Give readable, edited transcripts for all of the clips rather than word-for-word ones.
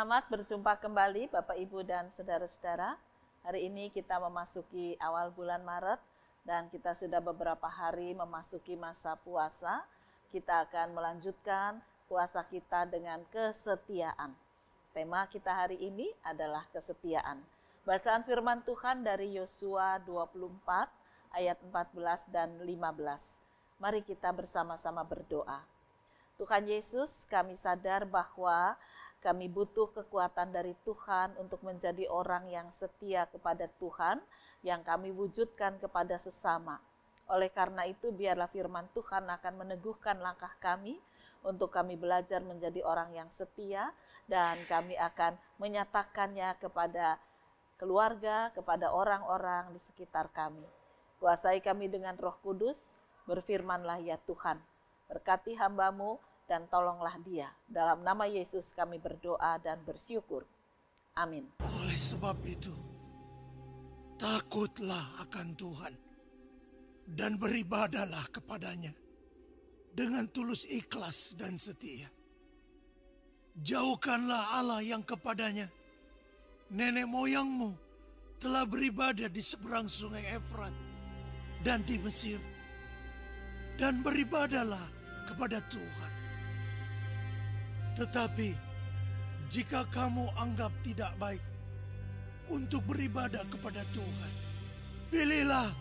Selamat berjumpa kembali Bapak Ibu dan saudara-saudara. Hari ini kita memasuki awal bulan Maret dan kita sudah beberapa hari memasuki masa puasa. Kita akan melanjutkan puasa kita dengan kesetiaan. Tema kita hari ini adalah kesetiaan. Bacaan firman Tuhan dari Yosua 24 ayat 14 dan 15. Mari kita bersama-sama berdoa. Tuhan Yesus, kami sadar bahwa kami butuh kekuatan dari Tuhan untuk menjadi orang yang setia kepada Tuhan, yang kami wujudkan kepada sesama. Oleh karena itu, biarlah firman Tuhan akan meneguhkan langkah kami untuk kami belajar menjadi orang yang setia, dan kami akan menyatakannya kepada keluarga, kepada orang-orang di sekitar kami. Kuasai kami dengan Roh Kudus, berfirmanlah ya Tuhan. Berkati hamba-Mu dan tolonglah dia. Dalam nama Yesus kami berdoa dan bersyukur. Amin. Oleh sebab itu, takutlah akan Tuhan dan beribadahlah kepadanya dengan tulus ikhlas dan setia. Jauhkanlah Allah yang kepadanya nenek moyangmu telah beribadah di seberang sungai Efrat dan di Mesir, dan beribadahlah kepada Tuhan. Tetapi jika kamu anggap tidak baik untuk beribadah kepada Tuhan, pilihlah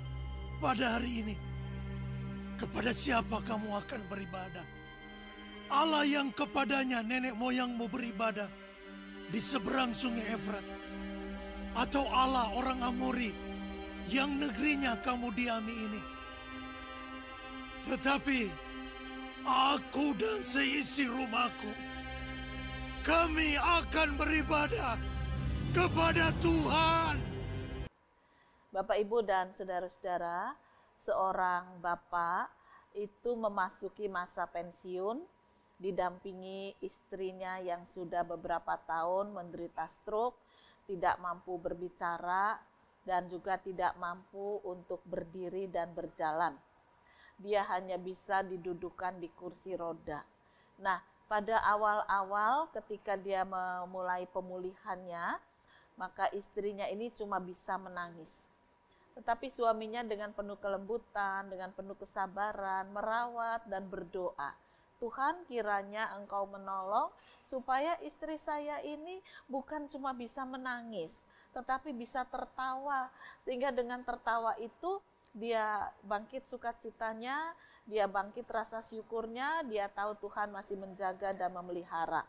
pada hari ini kepada siapa kamu akan beribadah. Allah yang kepadanya nenek moyangmu beribadah di seberang sungai Efrat, atau Allah orang Amori yang negerinya kamu diami ini. Tetapi aku dan seisi rumahku, kami akan beribadah kepada Tuhan. Bapak, Ibu, dan saudara-saudara, seorang bapak itu memasuki masa pensiun, didampingi istrinya yang sudah beberapa tahun menderita stroke, tidak mampu berbicara, dan juga tidak mampu untuk berdiri dan berjalan. Dia hanya bisa didudukan di kursi roda. Nah, pada awal-awal ketika dia memulai pemulihannya, maka istrinya ini cuma bisa menangis. Tetapi suaminya dengan penuh kelembutan, dengan penuh kesabaran, merawat dan berdoa. Tuhan, kiranya Engkau menolong supaya istri saya ini bukan cuma bisa menangis, tetapi bisa tertawa. Sehingga dengan tertawa itu dia bangkit sukacitanya, dia bangkit rasa syukurnya, dia tahu Tuhan masih menjaga dan memelihara.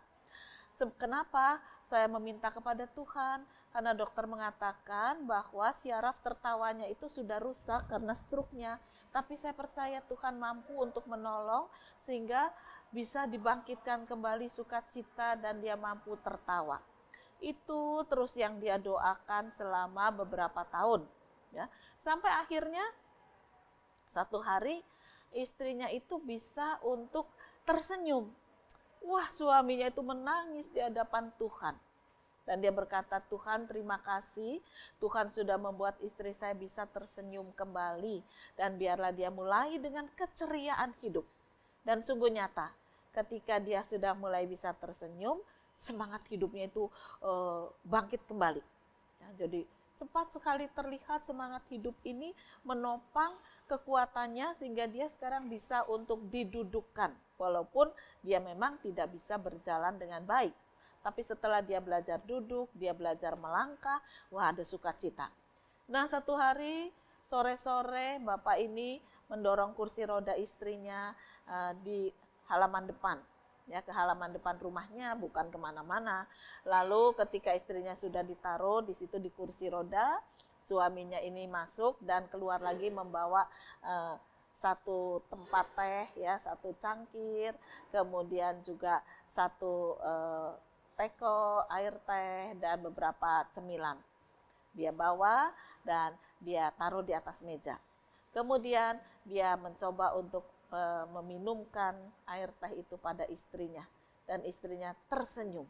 Kenapa saya meminta kepada Tuhan? Karena dokter mengatakan bahwa syaraf tertawanya itu sudah rusak karena stroke-nya. Tapi saya percaya Tuhan mampu untuk menolong sehingga bisa dibangkitkan kembali sukacita dan dia mampu tertawa. Itu terus yang dia doakan selama beberapa tahun. Ya, sampai akhirnya satu hari istrinya itu bisa untuk tersenyum. Wah, suaminya itu menangis di hadapan Tuhan. Dan dia berkata, Tuhan terima kasih, Tuhan sudah membuat istri saya bisa tersenyum kembali. Dan biarlah dia mulai dengan keceriaan hidup. Dan sungguh nyata, ketika dia sudah mulai bisa tersenyum, semangat hidupnya itu bangkit kembali. Ya, jadi cepat sekali terlihat semangat hidup ini menopang kekuatannya sehingga dia sekarang bisa untuk didudukkan. Walaupun dia memang tidak bisa berjalan dengan baik. Tapi setelah dia belajar duduk, dia belajar melangkah, wah ada sukacita. Nah, satu hari sore-sore bapak ini mendorong kursi roda istrinya di halaman depan. Ya, ke halaman depan rumahnya, bukan kemana-mana. Lalu ketika istrinya sudah ditaruh di situ di kursi roda, suaminya ini masuk dan keluar lagi membawa satu tempat teh, ya, satu cangkir, kemudian juga satu teko, air teh, dan beberapa cemilan. Dia bawa dan dia taruh di atas meja. Kemudian dia mencoba untuk meminumkan air teh itu pada istrinya. Dan istrinya tersenyum.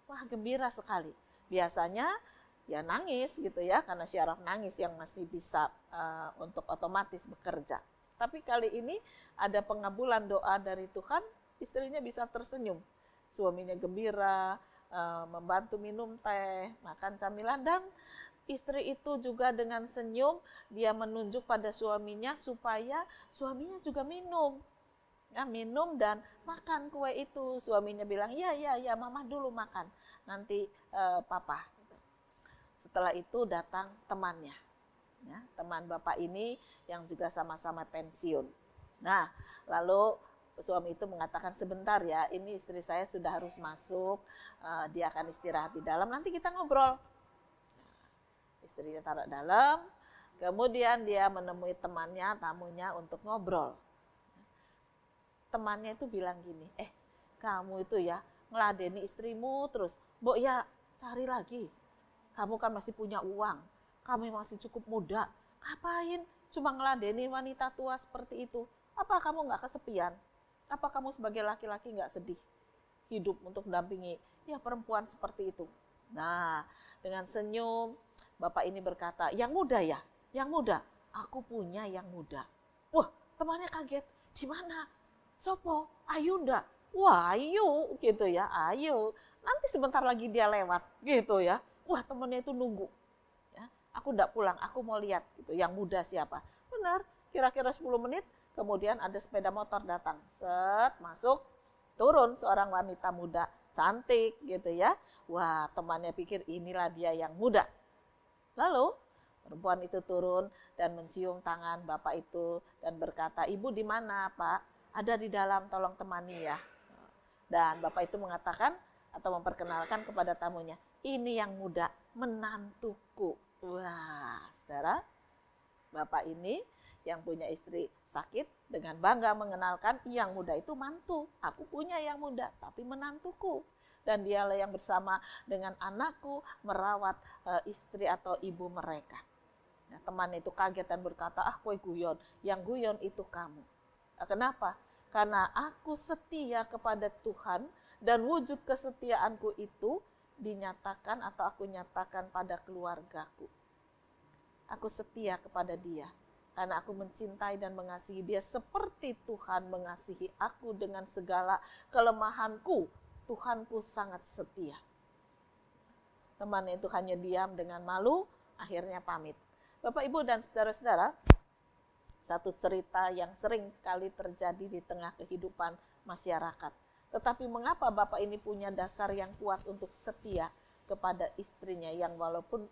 Wah, gembira sekali. Biasanya ya nangis gitu ya, karena syaraf nangis yang masih bisa untuk otomatis bekerja. Tapi kali ini ada pengabulan doa dari Tuhan, istrinya bisa tersenyum. Suaminya gembira, membantu minum teh, makan camilan, dan istri itu juga dengan senyum dia menunjuk pada suaminya supaya suaminya juga minum. Ya, minum dan makan kue itu. Suaminya bilang, ya, mama dulu makan, nanti papa. Setelah itu datang temannya. Ya, teman bapak ini yang juga sama-sama pensiun. Nah, lalu suami itu mengatakan, sebentar ya, ini istri saya sudah harus masuk, dia akan istirahat di dalam, nanti kita ngobrol. Istrinya taruh dalam, kemudian dia menemui temannya, tamunya untuk ngobrol. Temannya itu bilang gini, kamu itu ya ngeladeni istrimu terus, Mbok ya cari lagi, kamu kan masih punya uang, kamu masih cukup muda, ngapain cuma ngeladeni wanita tua seperti itu? Apa kamu nggak kesepian? Apa kamu sebagai laki-laki nggak sedih hidup untuk mendampingi ya perempuan seperti itu? Nah, dengan senyum bapak ini berkata, yang muda ya, yang muda, aku punya yang muda. Wah, temannya kaget, di mana? Sopo, Ayu ndak? Wah, Ayu gitu ya, Ayu. Nanti sebentar lagi dia lewat gitu ya. Wah, temennya itu nunggu. Ya, aku ndak pulang, aku mau lihat gitu. Yang muda siapa? Benar, kira-kira 10 menit kemudian ada sepeda motor datang. Set, masuk, turun seorang wanita muda, cantik gitu ya. Wah, temannya pikir inilah dia yang muda. Lalu perempuan itu turun dan mencium tangan bapak itu dan berkata, ibu di mana, Pak? Ada di dalam, tolong temani ya. Dan bapak itu mengatakan atau memperkenalkan kepada tamunya, ini yang muda, menantuku. Wah, saudara, bapak ini yang punya istri sakit dengan bangga mengenalkan yang muda itu mantu. Aku punya yang muda, tapi menantuku. Dan dialah yang bersama dengan anakku merawat istri atau ibu mereka. Nah, teman itu kaget dan berkata, kowe guyon, yang guyon itu kamu. Kenapa? Karena aku setia kepada Tuhan dan wujud kesetiaanku itu dinyatakan atau aku nyatakan pada keluargaku. Aku setia kepada dia karena aku mencintai dan mengasihi dia seperti Tuhan mengasihi aku dengan segala kelemahanku. Tuhanku sangat setia. Teman itu hanya diam dengan malu, akhirnya pamit. Bapak, Ibu, dan saudara-saudara, satu cerita yang sering kali terjadi di tengah kehidupan masyarakat. Tetapi mengapa bapak ini punya dasar yang kuat untuk setia kepada istrinya yang walaupun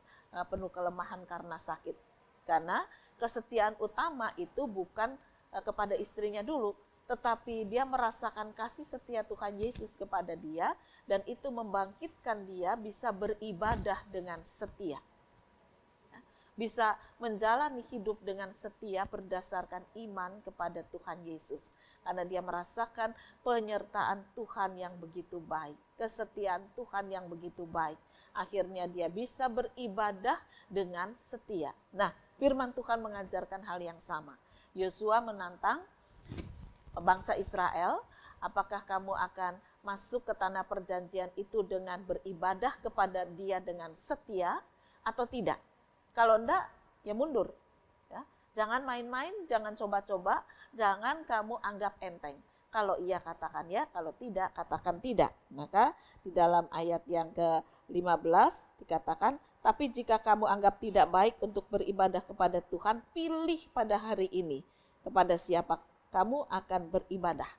penuh kelemahan karena sakit? Karena kesetiaan utama itu bukan kepada istrinya dulu, tetapi dia merasakan kasih setia Tuhan Yesus kepada dia, dan itu membangkitkan dia bisa beribadah dengan setia. Bisa menjalani hidup dengan setia berdasarkan iman kepada Tuhan Yesus. Karena dia merasakan penyertaan Tuhan yang begitu baik, kesetiaan Tuhan yang begitu baik. Akhirnya dia bisa beribadah dengan setia. Nah, firman Tuhan mengajarkan hal yang sama. Yosua menantang bangsa Israel, apakah kamu akan masuk ke tanah perjanjian itu dengan beribadah kepada dia dengan setia atau tidak? Kalau enggak, ya mundur. Ya. Jangan main-main, jangan coba-coba, jangan kamu anggap enteng. Kalau iya katakan ya, kalau tidak katakan tidak. Maka di dalam ayat yang ke-15 dikatakan, tapi jika kamu anggap tidak baik untuk beribadah kepada Tuhan, pilih pada hari ini kepada siapa kamu akan beribadah.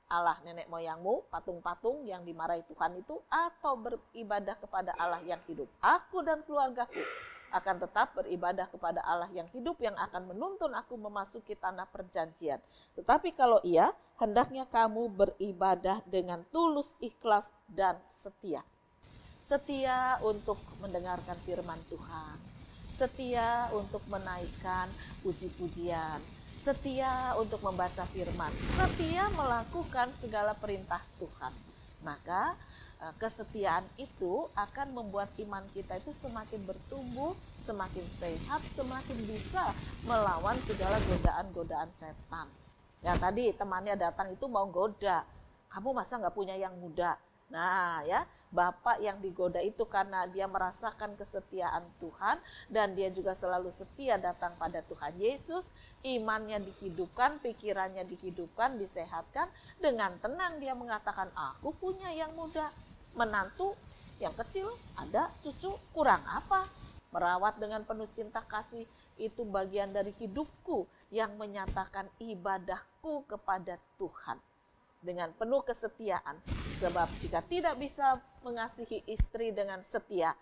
Allah nenek moyangmu, patung-patung yang dimarahi Tuhan itu, atau beribadah kepada Allah yang hidup. Aku dan keluargaku akan tetap beribadah kepada Allah yang hidup yang akan menuntun aku memasuki tanah perjanjian. Tetapi kalau iya, hendaknya kamu beribadah dengan tulus, ikhlas, dan setia. Setia untuk mendengarkan firman Tuhan. Setia untuk menaikkan puji-pujian. Setia untuk membaca firman. Setia melakukan segala perintah Tuhan. Maka kesetiaan itu akan membuat iman kita itu semakin bertumbuh, semakin sehat, semakin bisa melawan segala godaan-godaan setan. Ya tadi temannya datang itu mau goda, kamu masa nggak punya yang muda? Nah ya, bapak yang digoda itu karena dia merasakan kesetiaan Tuhan dan dia juga selalu setia datang pada Tuhan Yesus, imannya dihidupkan, pikirannya dihidupkan, disehatkan, dengan tenang dia mengatakan, aku punya yang muda. menantu yang kecil, ada cucu, kurang apa? Merawat dengan penuh cinta kasih itu bagian dari hidupku yang menyatakan ibadahku kepada Tuhan dengan penuh kesetiaan. Sebab jika tidak bisa mengasihi istri dengan setia,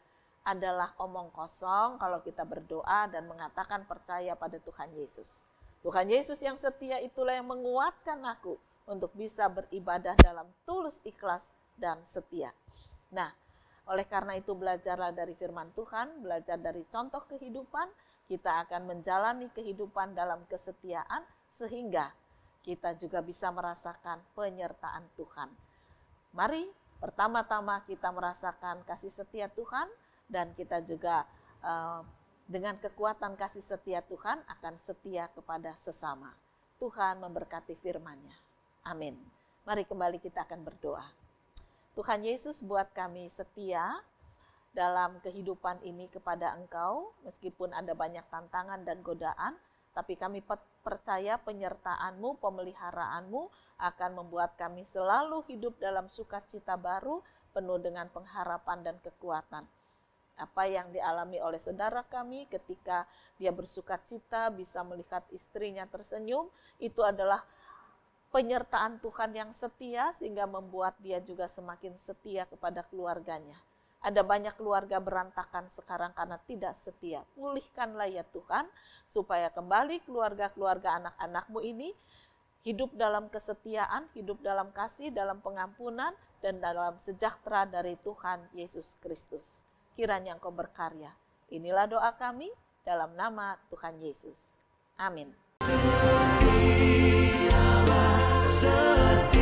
adalah omong kosong kalau kita berdoa dan mengatakan percaya pada Tuhan Yesus. Tuhan Yesus yang setia itulah yang menguatkan aku untuk bisa beribadah dalam tulus, ikhlas, dan setia. Nah, oleh karena itu belajarlah dari firman Tuhan, belajar dari contoh kehidupan, kita akan menjalani kehidupan dalam kesetiaan sehingga kita juga bisa merasakan penyertaan Tuhan. Mari pertama-tama kita merasakan kasih setia Tuhan, dan kita juga dengan kekuatan kasih setia Tuhan akan setia kepada sesama. Tuhan memberkati firman-Nya. Amin. Mari kembali kita akan berdoa. Tuhan Yesus, buat kami setia dalam kehidupan ini kepada Engkau, meskipun ada banyak tantangan dan godaan, tapi kami percaya penyertaan-Mu, pemeliharaanmu akan membuat kami selalu hidup dalam sukacita baru, penuh dengan pengharapan dan kekuatan. Apa yang dialami oleh saudara kami ketika dia bersukacita bisa melihat istrinya tersenyum, itu adalah penyertaan Tuhan yang setia sehingga membuat dia juga semakin setia kepada keluarganya. Ada banyak keluarga berantakan sekarang karena tidak setia. Pulihkanlah ya Tuhan, supaya kembali keluarga-keluarga anak-anak-Mu ini hidup dalam kesetiaan, hidup dalam kasih, dalam pengampunan, dan dalam sejahtera dari Tuhan Yesus Kristus. Kiranya Engkau berkarya. Inilah doa kami dalam nama Tuhan Yesus. Amin. Setialah, setia.